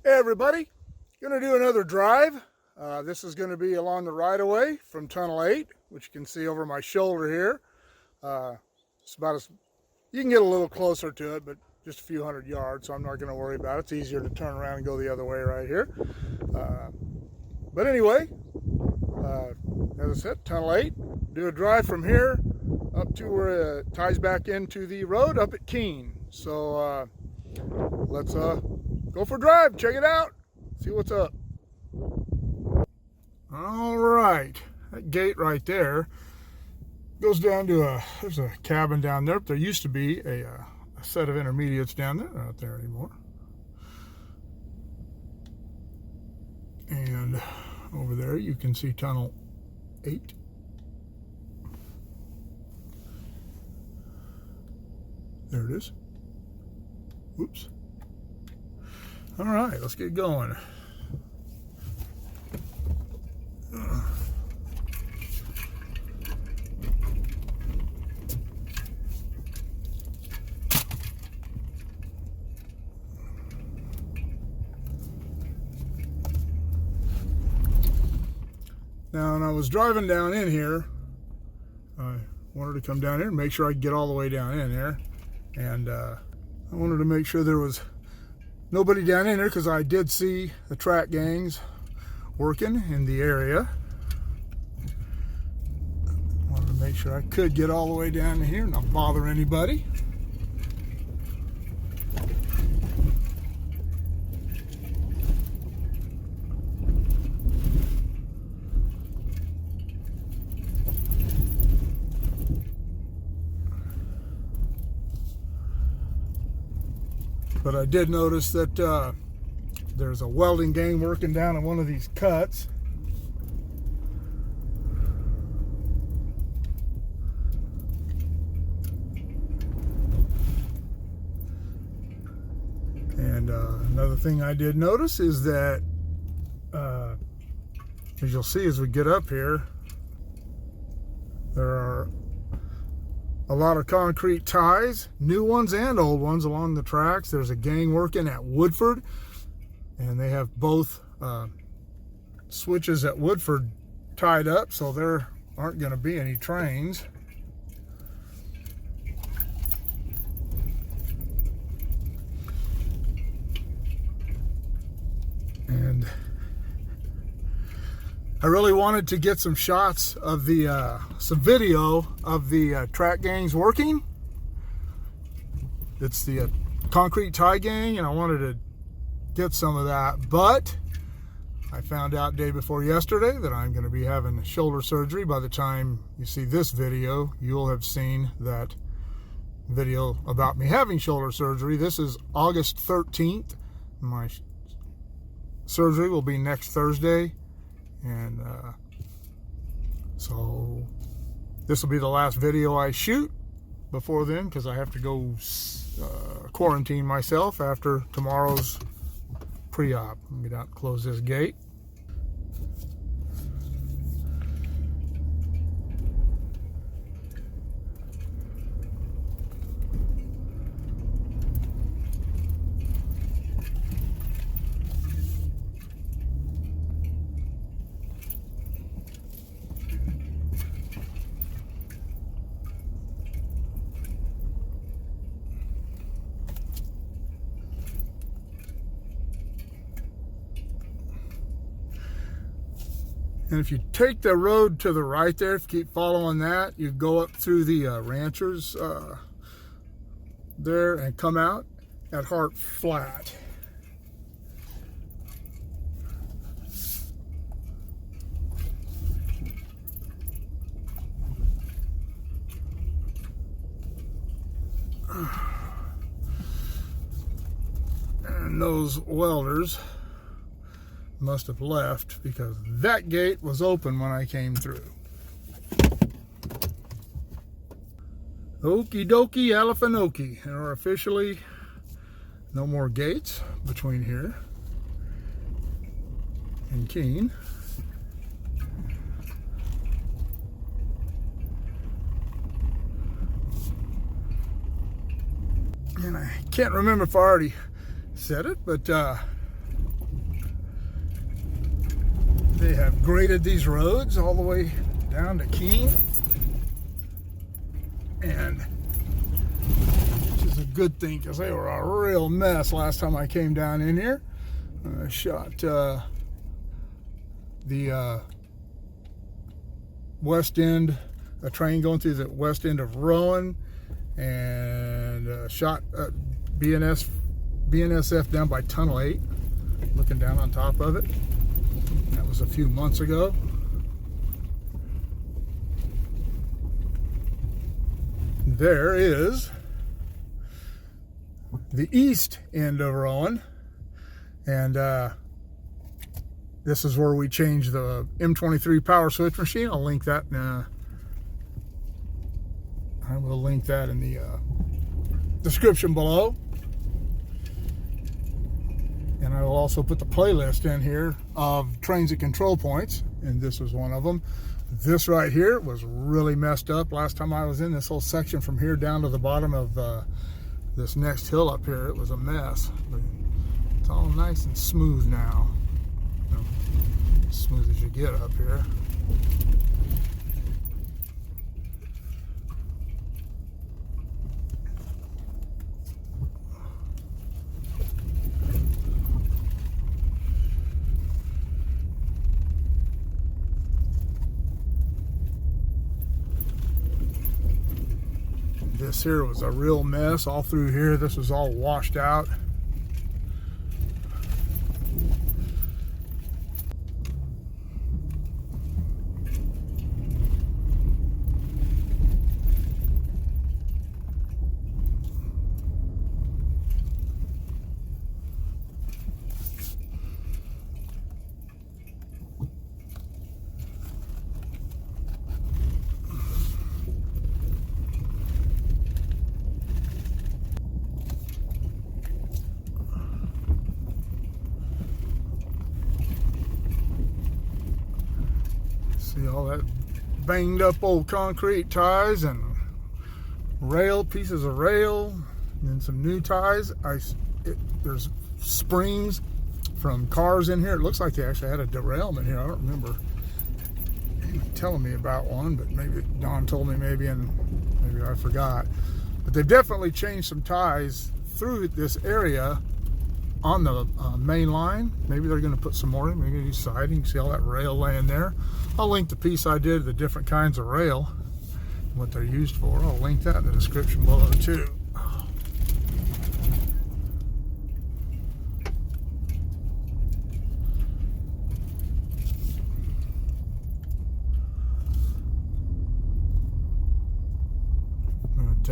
Hey everybody, gonna do another drive. This is gonna be along the right of way from Tunnel 8, which you can see over my shoulder here. It's about as, you can get a little closer to it, but just a few hundred yards, so I'm not gonna worry about it. It's easier to turn around and go the other way right here. But anyway, as I said, Tunnel 8, do a drive from here up to where it ties back into the road up at Keene. So let's go for a drive, check it out, see what's up. All right, that gate right there goes down to there's a cabin down there. There used to be a set of intermediates down there, not there anymore. And over there you can see Tunnel 8. There it is. Oops. All right, let's get going. Now, when I was driving down in here, I wanted to come down here and make sure I could get all the way down in here. And I wanted to make sure there was nobody down in there, because I did see the track gangs working in the area. Wanted to make sure I could get all the way down here and not bother anybody. But I did notice that there's a welding gang working down in one of these cuts. And another thing I did notice is that, as you'll see as we get up here, there are a lot of concrete ties, new ones and old ones, along the tracks. There's a gang working at Woodford, and they have both switches at Woodford tied up, so there aren't going to be any trains. And I really wanted to get some shots of the, some video of the track gangs working. It's the concrete tie gang, and I wanted to get some of that, but I found out day before yesterday that I'm going to be having shoulder surgery. By the time you see this video, you'll have seen that video about me having shoulder surgery. This is August 13th. My surgery will be next Thursday. And so this will be the last video I shoot before then, because I have to go quarantine myself after tomorrow's pre-op. Let me not close this gate. And if you take the road to the right there, if you keep following that, you go up through the ranchers there and come out at Hart Flat. And those welders must have left, because that gate was open when I came through. Okie dokie, Alafinokie. There are officially no more gates between here and Keene. And I can't remember if I already said it, but They have graded these roads all the way down to Keene, and which is a good thing because they were a real mess last time I came down in here. I shot the west end, a train going through the west end of Rowen, and shot BNSF down by Tunnel 8, looking down on top of it. That was a few months ago. There is the east end of Rowen, and this is where we changed the M23 power switch machine. I'll link that I will link that in the description below. And I will also put the playlist in here of trains at control points, and this was one of them. This right here was really messed up last time I was in. This whole section from here down to the bottom of this next hill up here, it was a mess. But it's all nice and smooth now. You know, as smooth as you get up here. This here was a real mess all through here. This was all washed out. See all that banged up old concrete ties and pieces of rail, and then some new ties. There's springs from cars in here. It looks like they actually had a derailment here. I don't remember anyone telling me about one, but maybe Don told me, maybe I forgot. But they've definitely changed some ties through this area on the main line. Maybe they're going to put some more in. Maybe use siding. See all that rail laying there. I'll link the piece I did, the different kinds of rail, what they're used for. I'll link that in the description below too. But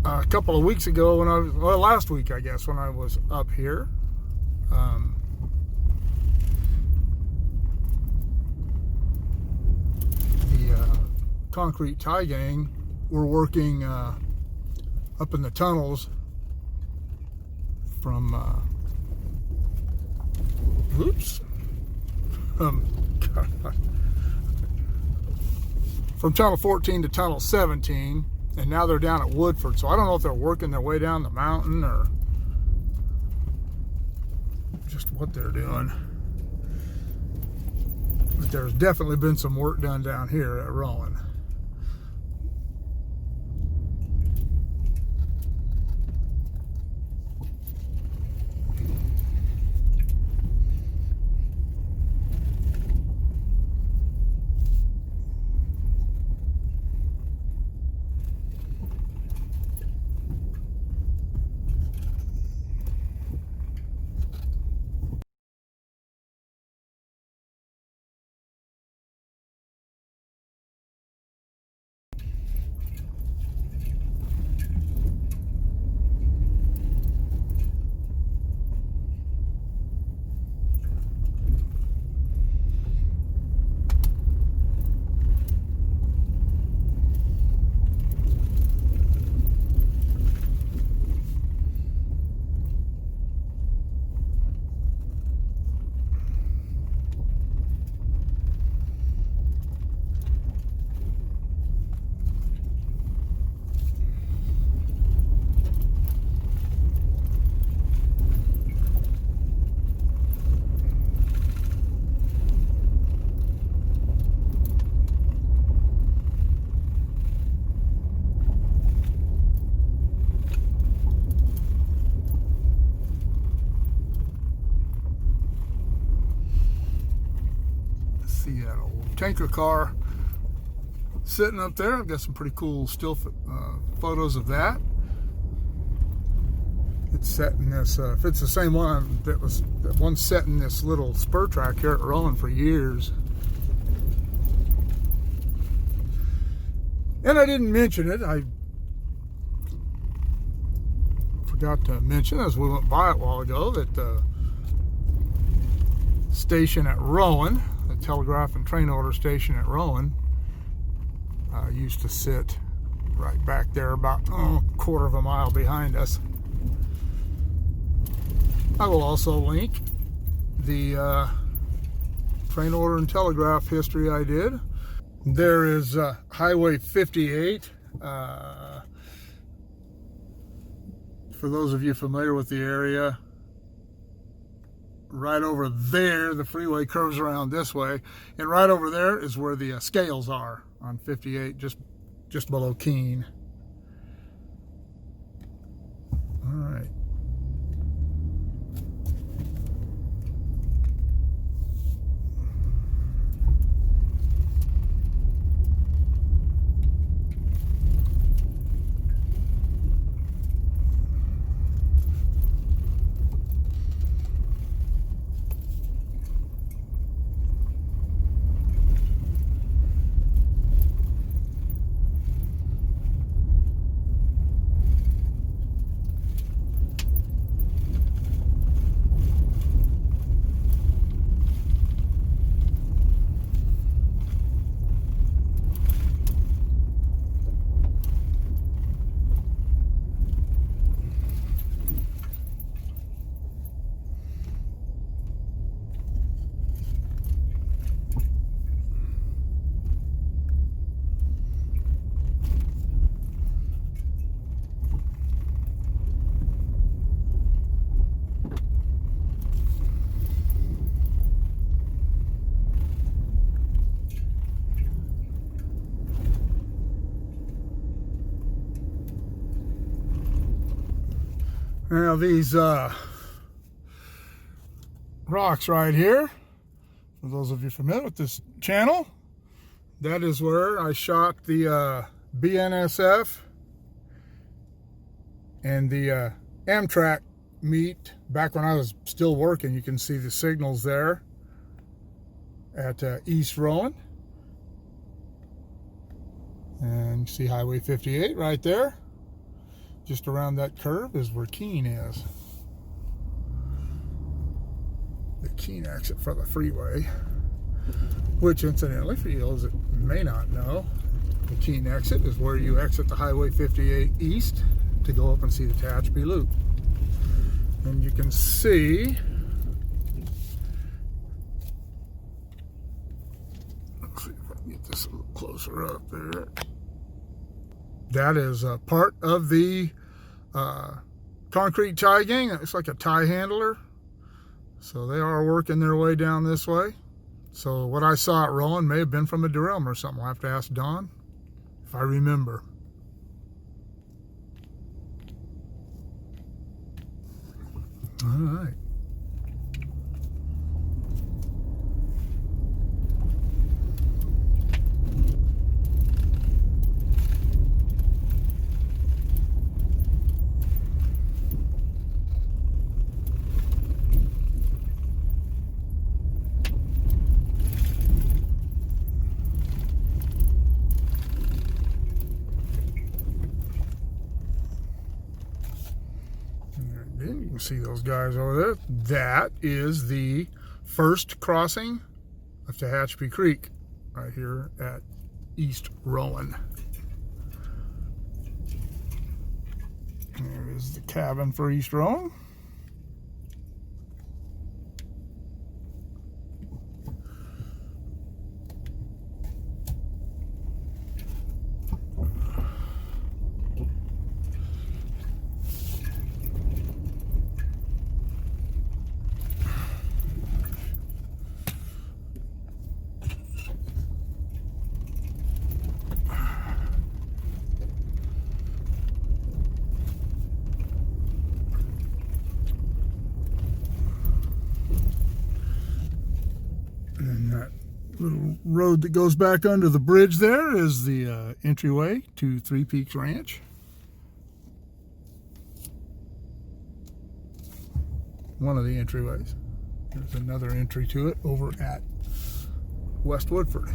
a couple of weeks ago, last week I guess, when I was up here, the concrete tie gang were working up in the tunnels from from tunnel 14 to tunnel 17, and now they're down at Woodford. So I don't know if they're working their way down the mountain or just what they're doing. But there's definitely been some work done down here at Rowen. tanker car sitting up there. I've got some pretty cool still photos of that. It's set in this, if it's the same one that one set in this little spur track here at Rowen for years. And I didn't mention it. I forgot to mention as we went by it a while ago that the station at Rowen, the telegraph and train order station at Rowen, used to sit right back there about a quarter of a mile behind us. I will also link the train order and telegraph history I did. There is Highway 58. For those of you familiar with the area, right over there, the freeway curves around this way, and right over there is where the scales are on 58, just below Keene. All right. Now these rocks right here, for those of you familiar with this channel, that is where I shot the BNSF and the Amtrak meet back when I was still working. You can see the signals there at East Rowen. And you see Highway 58 right there. Just around that curve is where Keene is. The Keene exit for the freeway. Which, incidentally, for those that may not know, the Keene exit is where you exit the Highway 58 east to go up and see the Tehachapi Loop. And you can see, let's see if I can get this a little closer up there. That is part of the concrete tie gang. It's like a tie handler. So they are working their way down this way. So what I saw at Rowen may have been from a derailment or something. I'll have to ask Don if I remember. All right. You can see those guys over there. That is the first crossing of Tehachapi Creek right here at East Rowen. There is the cabin for East Rowen. The road that goes back under the bridge there is the entryway to Three Peaks Ranch. One of the entryways. There's another entry to it over at West Woodford.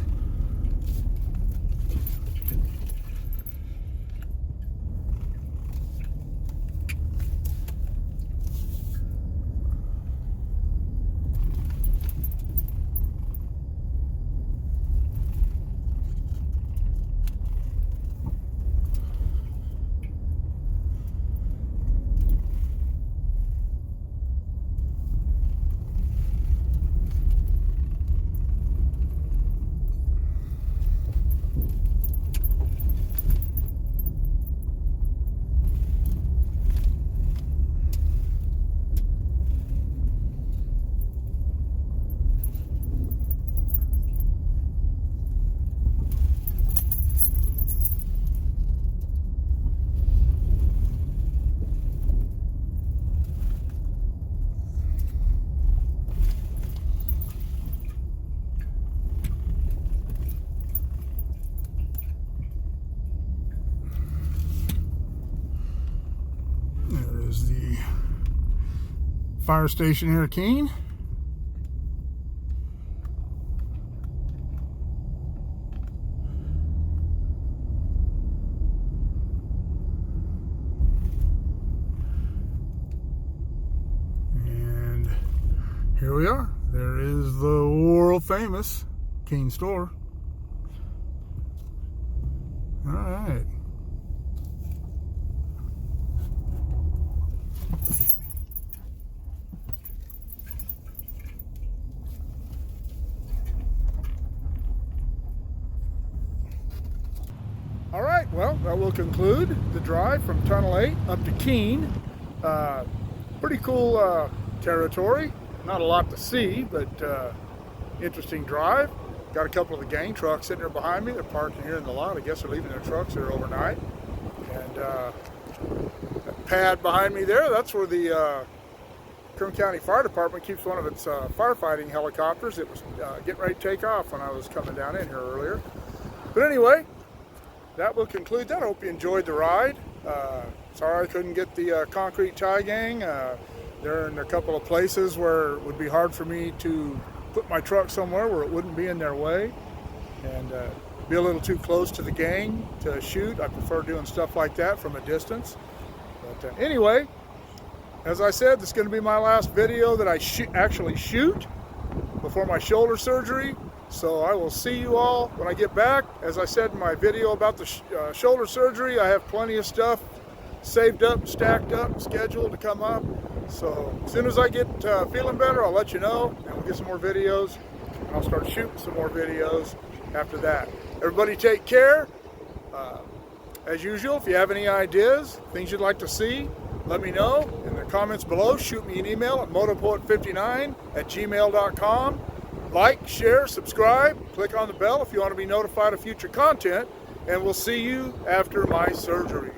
There is the fire station here at Keene. And here we are. There is the world famous Keene Store. All right. All right, well, that will conclude the drive from Tunnel 8 up to Keene. Pretty cool territory. Not a lot to see, but interesting drive. Got a couple of the gang trucks sitting there behind me. They're parked here in the lot. I guess they're leaving their trucks there overnight. And that pad behind me there, that's where the Kern County Fire Department keeps one of its firefighting helicopters. It was getting ready to take off when I was coming down in here earlier. But anyway, that will conclude that. I hope you enjoyed the ride. Sorry I couldn't get the concrete tie gang. They're in a couple of places where it would be hard for me to put my truck somewhere where it wouldn't be in their way and be a little too close to the gang to shoot. I prefer doing stuff like that from a distance. But anyway, as I said, this is going to be my last video that I actually shoot before my shoulder surgery. So I will see you all when I get back. As I said in my video about the shoulder surgery, I have plenty of stuff saved up, stacked up, scheduled to come up. So as soon as I get feeling better, I'll let you know, and we'll get some more videos, and I'll start shooting some more videos after that. Everybody take care. As usual, if you have any ideas, things you'd like to see, let me know in the comments below. Shoot me an email at motopoet59@gmail.com. Like, share, subscribe, click on the bell if you want to be notified of future content, and we'll see you after my surgery.